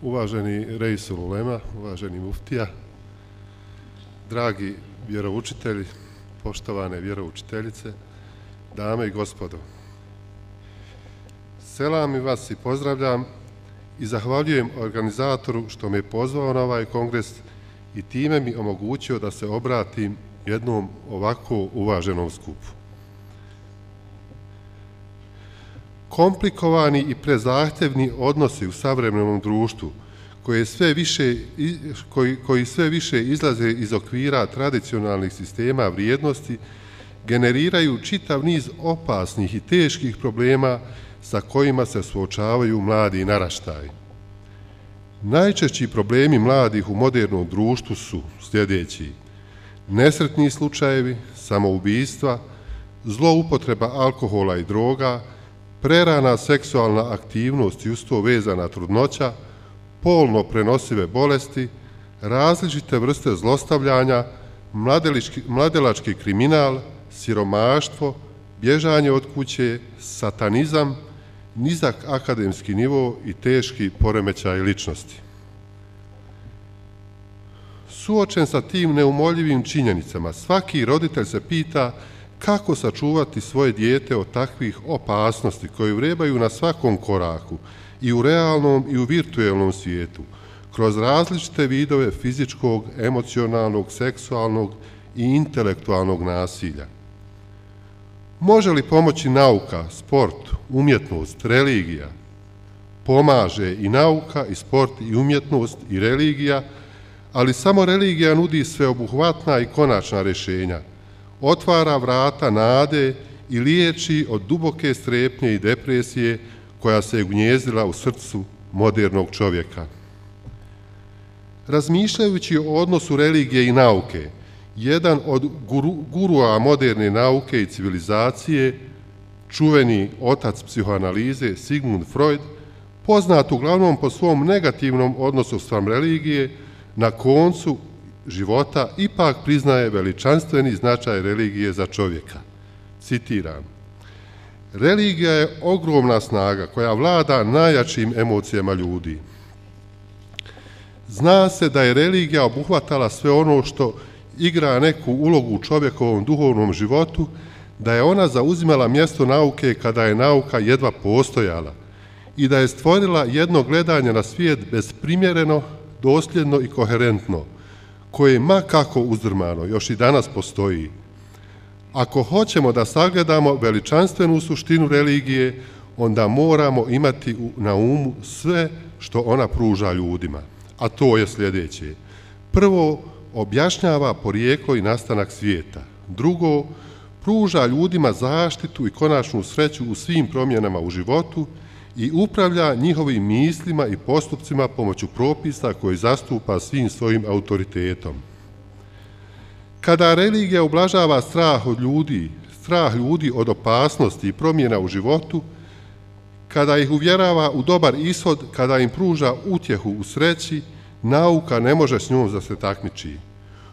Uvaženi Reisul Ulema, uvaženi muftija, dragi vjeroučitelji, poštovane vjeroučiteljice, dame i gospodo. Selam i vas i pozdravljam i zahvaljujem organizatoru što me je pozvao na ovaj kongres i time mi omogućio da se obratim jednom ovako uvaženom skupu. Komplikovani i prezahtjevni odnosi u savremenom društvu koji sve više izlaze iz okvira tradicionalnih sistema vrijednosti generiraju čitav niz opasnih i teških problema sa kojima se suočavaju mladi naraštaji. Najčešći problemi mladih u modernom društvu su sljedeći: nesretni slučajevi, samoubistva, zloupotreba alkohola i droga, prerana seksualna aktivnost i uz to vezana trudnoća, polno prenosive bolesti, različite vrste zlostavljanja, mladelački kriminal, siromaštvo, bježanje od kuće, satanizam, nizak akademski nivo i teški poremećaj ličnosti. Suočen sa tim neumoljivim činjenicama, svaki roditelj se pita kako sačuvati svoje dijete od takvih opasnosti koje vrebaju na svakom koraku i u realnom i u virtuelnom svijetu, kroz različite vidove fizičkog, emocionalnog, seksualnog i intelektualnog nasilja. Može li pomoći nauka, sport, umjetnost, religija? Pomaže i nauka, i sport, i umjetnost, i religija, ali samo religija nudi sveobuhvatna i konačna rješenja, otvara vrata nade i liječi od duboke strepnje i depresije koja se je gnjezdila u srcu modernog čovjeka. Razmišljajući o odnosu religije i nauke, jedan od gurua moderne nauke i civilizacije, čuveni otac psihoanalize Sigmund Freud, poznat uglavnom po svom negativnom odnosu spram religije, na koncu života ipak priznaje veličanstveni značaj religije za čovjeka. Citiram: religija je ogromna snaga koja vlada najjačim emocijama ljudi. Zna se da je religija obuhvatala sve ono što igra neku ulogu u čovjekovom duhovnom životu, da je ona zauzimala mjesto nauke kada je nauka jedva postojala i da je stvorila jedno gledanje na svijet bezprimjereno, dosljedno i koherentno, koje ma kako uzdrmano još i danas postoji. Ako hoćemo da sagledamo veličanstvenu suštinu religije, onda moramo imati na umu sve što ona pruža ljudima, a to je sljedeće. Prvo, objašnjava porijeklo i nastanak svijeta. Drugo, pruža ljudima zaštitu i konačnu sreću u svim promjenama u životu i upravlja njihovim mislima i postupcima pomoću propisa koji zastupa svim svojim autoritetom. Kada religija ublažava strah ljudi od opasnosti i promjena u životu, kada ih uvjerava u dobar ishod, kada im pruža utjehu u sreći, nauka ne može s njom da se takmiči.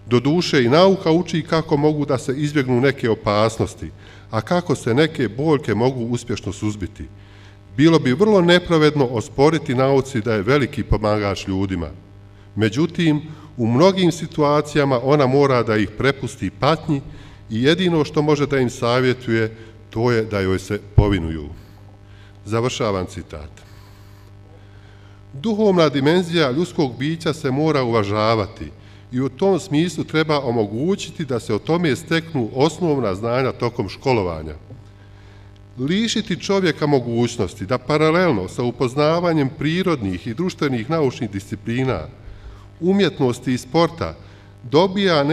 Doduše i nauka uči kako mogu da se izbjegnu neke opasnosti, a kako se neke boljke mogu uspješno suzbiti. Bilo bi vrlo nepravedno osporiti nauci da je veliki pomagač ljudima. Međutim, u mnogim situacijama ona mora da ih prepusti patnji i jedino što može da im savjetuje, to je da joj se povinuju. Završavam citat. Duhovna dimenzija ljudskog bića se mora uvažavati i u tom smislu treba omogućiti da se o tome steknu osnovna znanja tokom školovanja. Lišiti čovjeka mogućnosti da paralelno sa upoznavanjem prirodnih i društvenih naučnih disciplina, umjetnosti i sporta dobija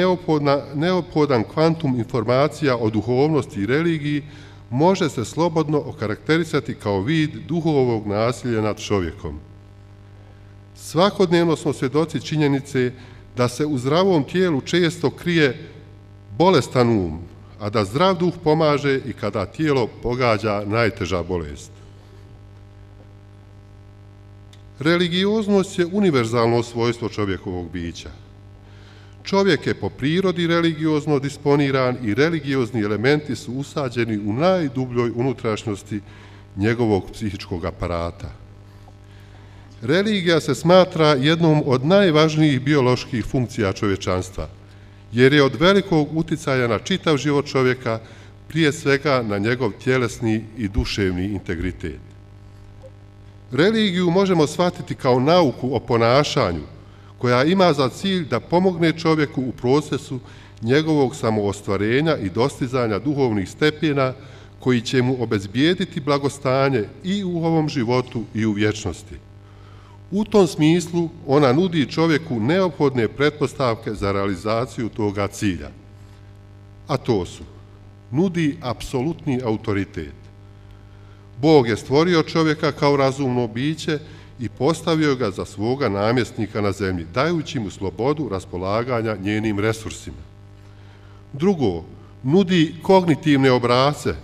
neophodan kvantum informacija o duhovnosti i religiji, može se slobodno okarakterisati kao vid duhovog nasilja nad čovjekom. Svakodnevno smo svjedoci činjenice da se u zdravom tijelu često krije bolestan um, a da zdrav duh pomaže i kada tijelo pogađa najteža bolest. Religioznost je univerzalno svojstvo čovjekovog bića. Čovjek je po prirodi religiozno disponiran i religiozni elementi su usađeni u najdubljoj unutrašnjosti njegovog psihičkog aparata. Religija se smatra jednom od najvažnijih bioloških funkcija čovječanstva, jer je od velikog uticaja na čitav život čovjeka, prije svega na njegov tjelesni i duševni integritet. Religiju možemo shvatiti kao nauku o ponašanju, koja ima za cilj da pomogne čovjeku u procesu njegovog samoostvarenja i dostizanja duhovnih stepena koji će mu obezbijediti blagostanje i u ovom životu i u vječnosti. U tom smislu ona nudi čovjeku neophodne pretpostavke za realizaciju toga cilja, a to su: nudi apsolutni autoritet. Bog je stvorio čovjeka kao razumno biće i postavio ga za svoga namjesnika na zemlji, dajući mu slobodu raspolaganja njenim resursima. Drugo, nudi kognitivne obrasce.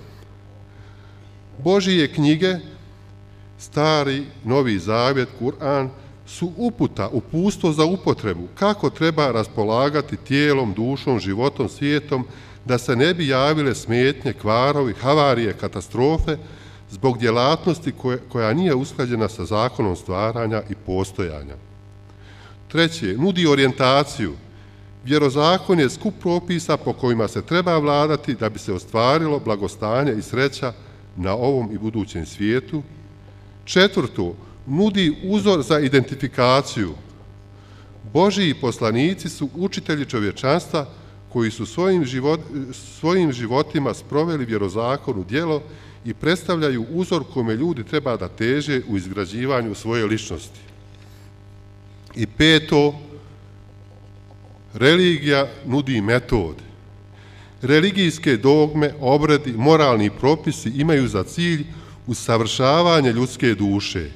Božije knjige, Stari, Novi Zavjet, Kur'an, su uputstvo za upotrebu kako treba raspolagati tijelom, dušom, životom, svijetom, da se ne bi javile smetnje, kvarovi, havarije, katastrofe zbog djelatnosti koja nije usklađena sa zakonom stvaranja i postojanja. Treće, nudi orijentaciju. Vjerozakon je skup propisa po kojima se treba vladati da bi se ostvarilo blagostanje i sreća na ovom i budućem svijetu. Četvrto, nudi uzor za identifikaciju. Božji poslanici su učitelji čovječanstva koji su svojim životima sproveli vjerozakon u djelo i predstavljaju uzor kome ljudi treba da teže u izgrađivanju svoje ličnosti. I peto, religija nudi metod. Religijske dogme, obredi, moralni propisi imaju za cilj usavršavanje ljudske duše,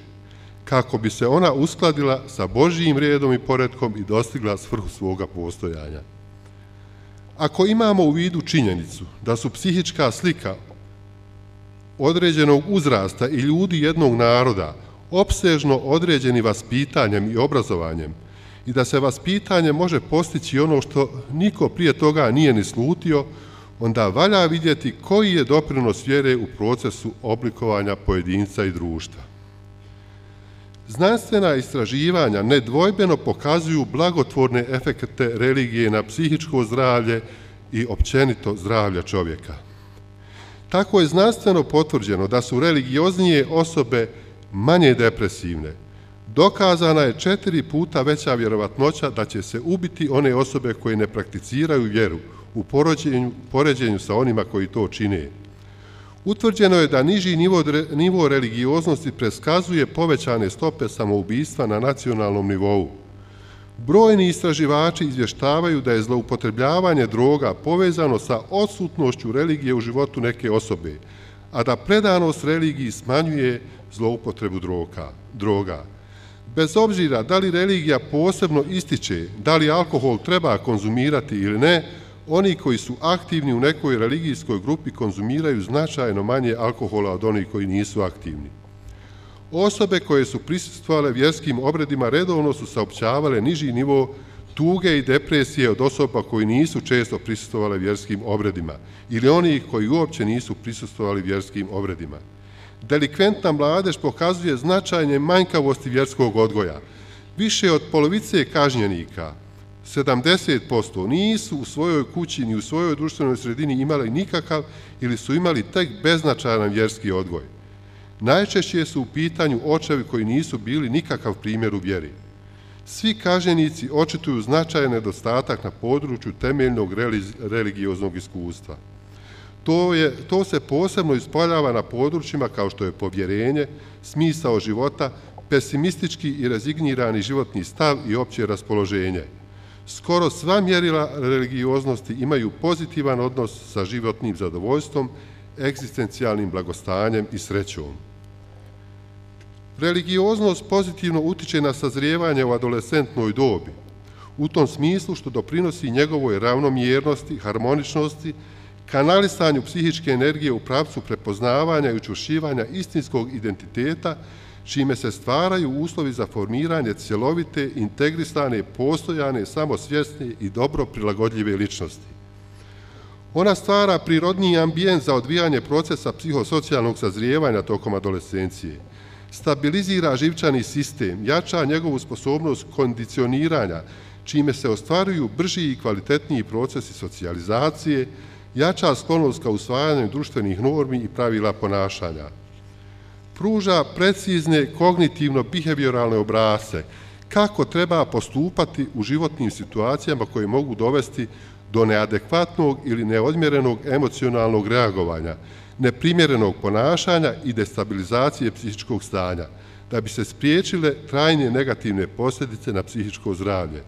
kako bi se ona uskladila sa Božjim redom i poretkom i dostigla svrhu svoga postojanja. Ako imamo u vidu činjenicu da su psihička slika određenog uzrasta i ljudi jednog naroda opsežno određeni vaspitanjem i obrazovanjem i da se vaspitanje može postići ono što niko prije toga nije ni slutio, onda valja vidjeti koji je doprinos vjere u procesu oblikovanja pojedinca i društva. Znanstvena istraživanja nedvojbeno pokazuju blagotvorne efekte religije na psihičko zdravlje i općenito zdravlje čovjeka. Tako je znanstveno potvrđeno da su religioznije osobe manje depresivne. Dokazana je 4 puta veća vjerovatnoća da će se ubiti one osobe koje ne prakticiraju vjeru u poređenju sa onima koji to čine. Utvrđeno je da niži nivo religioznosti preskazuje povećane stope samoubistva na nacionalnom nivou. Brojni istraživači izvještavaju da je zloupotrebljavanje droga povezano sa odsutnošću religije u životu neke osobe, a da predanost religiji smanjuje zloupotrebu droga. Bez obzira da li religija posebno ističe da li alkohol treba konzumirati ili ne, oni koji su aktivni u nekoj religijskoj grupi konzumiraju značajno manje alkohola od onih koji nisu aktivni. Osobe koje su prisustvovale vjerskim obredima redovno su saopćavale niži nivo tuge i depresije od osoba koji nisu često prisustvovale vjerskim obredima ili onih koji uopće nisu prisustvovali vjerskim obredima. Delikventna mladež pokazuje značajne manjkavosti vjerskog odgoja. Više od polovice kažnjenika, 70%, nisu u svojoj kući ni u svojoj društvenoj sredini imali nikakav ili su imali tek beznačajan vjerski odgoj. Najčešće su u pitanju očevi koji nisu bili nikakav primjer u vjeri. Svi kažnjenici očituju značajan nedostatak na području temeljnog religioznog iskustva. To se posebno ispoljava na područjima kao što je povjerenje, smisao života, pesimistički i rezignirani životni stav i opće raspoloženje. Skoro sva mjerila religioznosti imaju pozitivan odnos sa životnim zadovoljstvom, egzistencijalnim blagostanjem i srećom. Religioznost pozitivno utiče na sazrijevanje u adolescentnoj dobi, u tom smislu što doprinosi njegovoj ravnomjernosti, harmoničnosti, kanalisanju psihičke energije u pravcu prepoznavanja i učvršćivanja istinskog identiteta, čime se stvaraju uslovi za formiranje cjelovite, integrisane, postojane, samosvjesne i dobro prilagodljive ličnosti. Ona stvara prirodniji ambijent za odvijanje procesa psihosocijalnog sazrijevanja tokom adolescencije. stabilizira živčani sistem, jača njegovu sposobnost kondicioniranja, čime se ostvaruju brži i kvalitetniji procesi socijalizacije, jača sklonost ka usvajanju društvenih normi i pravila ponašanja. Pruža precizne kognitivno-behavioralne obrasce kako treba postupati u životnim situacijama koje mogu dovesti do neadekvatnog ili neodmjerenog emocionalnog reagovanja, neprimjerenog ponašanja i destabilizacije psihičkog stanja, da bi se spriječile trajne negativne posljedice na psihičko zdravlje.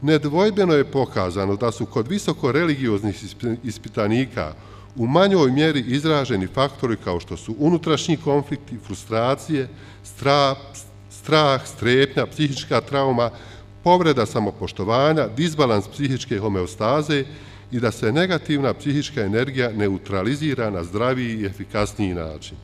Nedvojbeno je pokazano da su kod visoko religioznih ispitanika u manjoj mjeri izraženi faktori kao što su unutrašnji konflikti, frustracije, strah, strepnja, psihička trauma, povreda samopoštovanja, disbalans psihičke homeostaze i da se negativna psihička energija neutralizira na zdraviji i efikasniji način.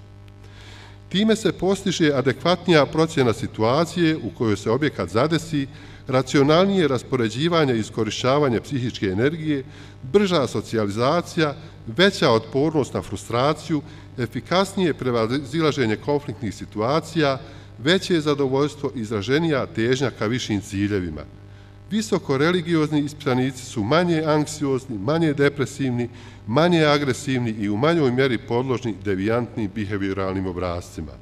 Time se postiže adekvatnija procjena situacije u kojoj se objekat zadesi, racionalnije raspoređivanje i iskorištavanje psihičke energije, brža socijalizacija, veća otpornost na frustraciju, efikasnije prevazilaženje konfliktnih situacija, veće zadovoljstvo i izraženija težnja ka višim ciljevima. Visoko religiozni ispitanici su manje anksiozni, manje depresivni, manje agresivni i u manjoj mjeri podložni devijantnim behavioralnim obrascima.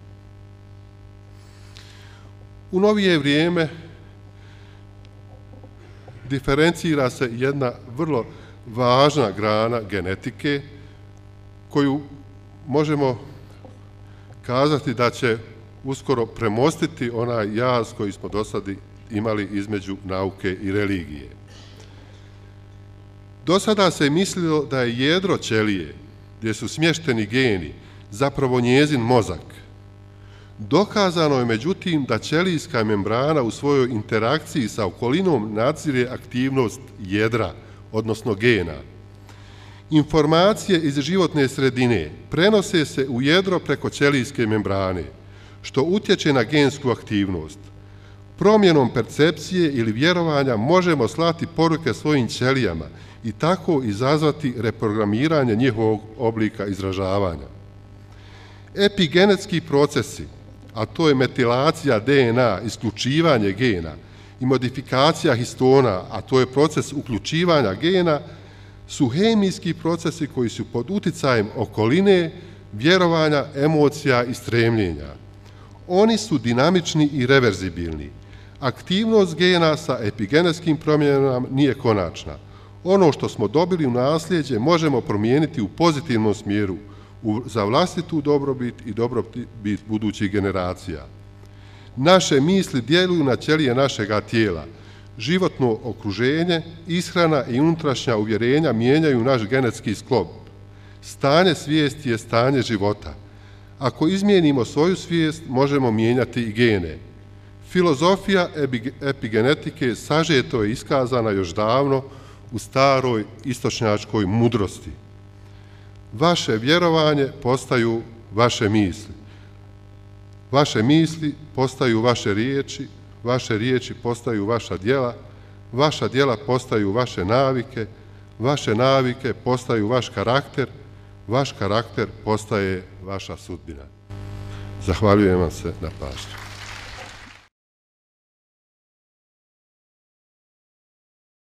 U novije vrijeme diferencira se jedna vrlo važna grana genetike koju možemo kazati da će uskoro premostiti onaj jaz koji smo do sada imali između nauke i religije. Do sada se mislilo da je jedro ćelije, gdje su smješteni geni, zapravo njezin mozak. Dokazano je međutim da ćelijska membrana u svojoj interakciji sa okolinom nadzire aktivnost jedra, odnosno gena. Informacije iz životne sredine prenose se u jedro preko ćelijske membrane, što utječe na gensku aktivnost. Promjenom percepcije ili vjerovanja možemo slati poruke svojim ćelijama i tako izazvati reprogramiranje njihovog oblika izražavanja. Epigenetski procesi, a to je metilacija DNA, isključivanje gena, i modifikacija histona, a to je proces uključivanja gena, su hemijski procesi koji su pod uticajem okoline, vjerovanja, emocija i stremljenja. Oni su dinamični i reverzibilni. Aktivnost gena sa epigenetskim promjenama nije konačna. Ono što smo dobili u nasljeđe možemo promijeniti u pozitivnom smjeru za vlastitu dobrobit i dobrobit budućih generacija. Naše misli djeluju na ćelije našega tijela. Životno okruženje, ishrana i unutrašnja uvjerenja mijenjaju naš genetski sklop. Stanje svijesti je stanje života. Ako izmijenimo svoju svijest, možemo mijenjati i gene. Filozofija epigenetike sažeto je iskazana još davno u staroj istočnjačkoj mudrosti. Vaše vjerovanje postaju vaše misli. Vaše misli postaju vaše riječi postaju vaša djela postaju vaše navike postaju vaš karakter postaje vaša sudbina. Zahvaljujem vam se na pažnji.